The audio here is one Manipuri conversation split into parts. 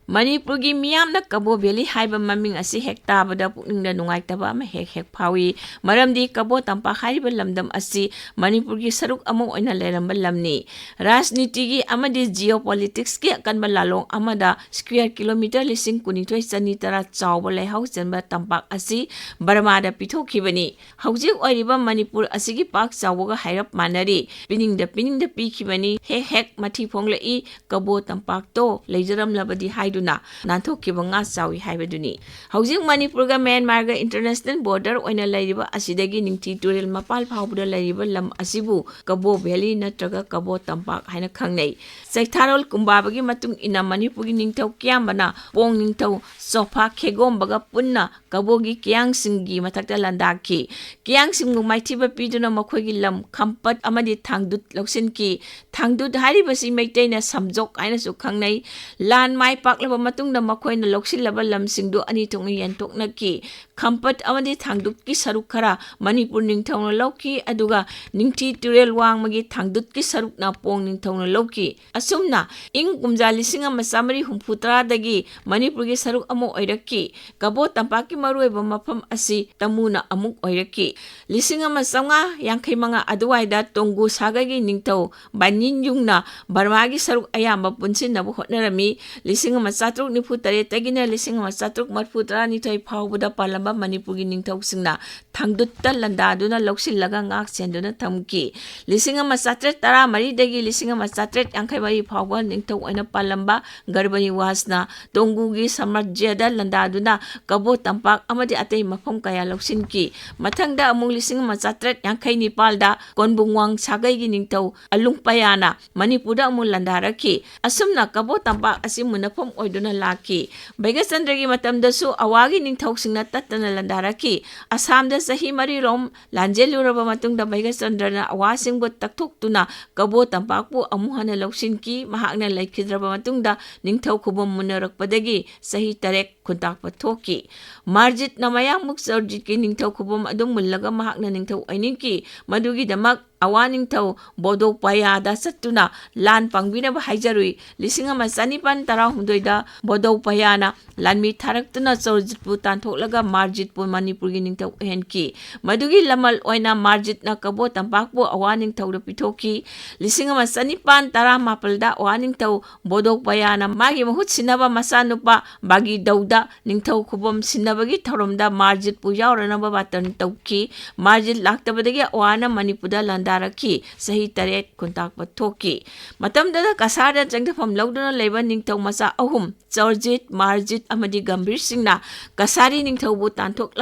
Manipurgi miyamna Kabaw Valley haiba maming asi hek tabada pukningda nungaitaba ama hek phawi maramdi Kabaw tampak haiba lamdam asi Manipurgi saruk among oina leramba lamni rajnitigi amadi geopolitics ki akanba lalong amada square kilometer lising kunithoi chani tara chawba leihau chanba tampak asi Burmada pithokibani hauji oiriba Manipur asigi pak chawga hairap manari piningda pikibani hek mathi phonglei Kabaw tampak to leijaram labadi haiduna nanthokkiba nga chawi haibaduni hauji Manipurga Myanmarga international border oina leiriba asidagi ningthi turel mapal phawbda leiriba lam asibu Kabaw Valley natraga Kabaw tampak haina khangnei Saitharol kumbabagi matung ina Manipurgi ningthau kyambana pong ningthau sofa khegombaga punna Kabawgi kiyangsingi mathakta landaki kiyangsingu maithiba piduna makhoigi lam khampat amadi thangdut loksinki thangdut haribasi meiteina samjok aina su khangnei lan mai paklaba matungda makhoina loksilaba lamsingdu ani tongna yantoknaki khampat amadi thangdut ki saruk khara Manipur ningthauna loki aduga ningthi turel wangmagi thangdut ki saruk na pong ningthauna loki asumna ing kumja lisinga masamari humputra dagi Manipurgi saruk amu oiraki Kabaw tampaki maruiba mafam asi tamuna amuk oiraki lisinga masanga yangkai manga aduwaida tonggu sagagi ningthau banin yungna Burmagi saruk ayamba punsin nabu hotnarami lisinga masatruk nifu tare tagina lisinga masatruk marfutra nithoi phawbada palamba Manipurgi ningthau singna thangdutta landaduna loksillaga ngak senduna thamki lisinga masatret tara mari dagi lisinga masatret yangkai mari phawba ningthau aina palamba garbani wasna tonggugi samarjyada landaduna Kabaw tampak amadi atay mafam kaya loksinki mathangda amung lisinga masatret yangkai nipalda konbungwang sagaygi ningthau alungpayana Manipurda amung landaraki asumna Kabaw tampak asi munafam oiduna laki Baigasandragi matamdasu awagi ningthau singna tattana landaraki Assamda sahi marirom lanjeluraba matungda Baigasandrana awasingbu takthoktuna Kabaw tampakpu amuhana loksinki mahakna laikhidraba matungda ningthau khubam munarakpadagi sahi tarek kuntakpa thoki marjit namaya muk sarjit ki ningthau khubam adum mullaga mahakna ningthau ainingki madugi damak awaning thau bodok payada satuna lan pangbina ba haijarui lisinga masanipan tara hundoida bodok payana lanmi tharakna sarjit pu tantholaga marjit pu Manipurgi ningthau henki madugi lamal oina marjit na Kabaw tampak pu awaning thau da pithoki lisinga masanipan tara mapalda awaning thau bodok payana magi mahut sinaba masanupa bagi dauda ningthau khubam sinabagi thoromda marjit pu yaurana ba batan tauki marjit laktabadagi awana Manipurda daraki sahi taret kuntak pathoki matamda kasarda jangthafam lawduna leba ningthau masa ahum charjit marjit amadi gambir singna kasari ningthau bu tanthok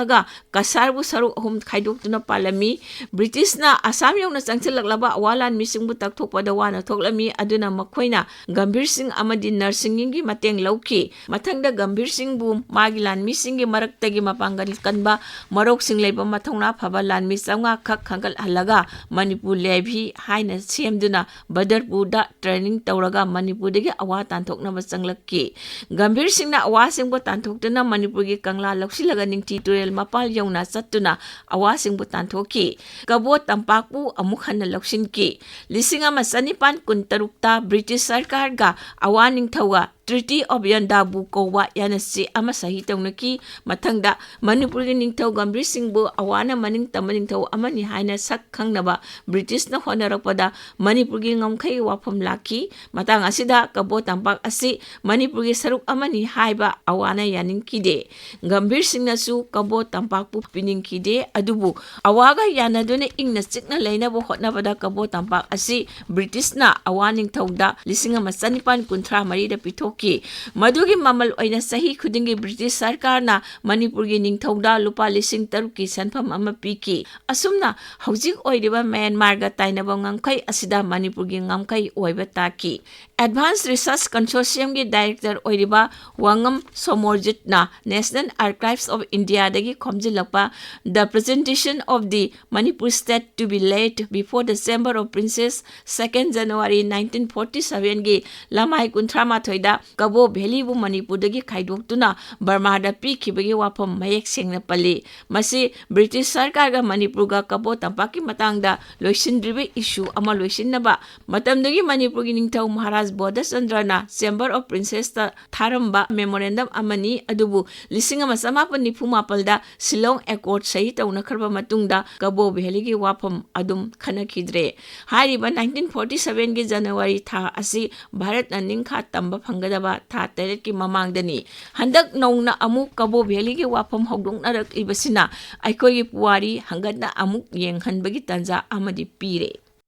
kasar bu saruk ahum khaidokduna palami British na Assam yongna changchilaklaba awalan mising bu takthokpada wana thoklami aduna makhoina gambir sing amadi nursing gi mateng lawki mathangda gambir sing bu magi lan mising gi maraktagi mapangal kanba marok sing leba mathongna phaba lan misanga khak khangal halaga Manipur lebi haina semduna Badarpurda training tawraga Manipurdagi awa tanthokna changlakki gambir singna awa singbo tanthokduna Manipurgi kangla loksilaga ningthi turel mapal yongna chattuna awa singbo tanthoki Kabaw tampakpu amukhanna loksinki lisinga masanipan kuntarukta British sarkar ga awa ningthauga Treaty of Yandabu Kowa Yanasi ama sahi tawnaki mathangda Manipurgi ningthau gambir singbu awana maning tamaningthau amani haina sak khangnaba British na honarakpada Manipurgi ngamkhai wafam laki matang asida Kabaw tampak asi Manipurgi saruk amani haiba awana yaningkide gambir singnasu Kabaw tampakpu piningkide adubu awaga yanaduna ingna chikna leinaba hotnabada Kabaw tampak asi British na awaning thauda lisinga masanipan kunthra marida pithok madugi mamal oina sahi khudingi British sarkar na Manipurgi ningthauda lupa lising taruki sanfam ama piki asumna hojik oiriba Myanmarga tainaba ngangkai asida Manipurgi ngamkai oiba taki Advanced Research Consortium gi director oiriba Wangam Somorjit na National Archives of India dagi khomjilakpa the presentation of the Manipur state to be laid before the Chamber of Princes 2nd January 1947 gi lamai kunthra ma thoida Kabaw Valley bu Manipurdagi khaidoktuna Burmada pikibagi wafam mayek sengna pali masi British Sarkar ga Manipurga Kabaw tampaki matangda loisindribe issue ama loisinnaba matamdagi Manipurgi ningthau Maharaj Bodha Chandrana Chamber of Princess ta tharamba memorandum amani adubu lising ama samapun nifu mapalda Shillong Accord sahi tauna kharba matungda Kabaw Valley gi wafam adum khanakhidre hariba 1947 gi January tha asi Bharat na ningkha tamba phangadaba tha teret ki mamangdani handak nongna amuk Kabaw Valley gi wafam hogdongnarak ibasina aikoi gi puwari hangatna amuk yenghanbagi tanja amadi pire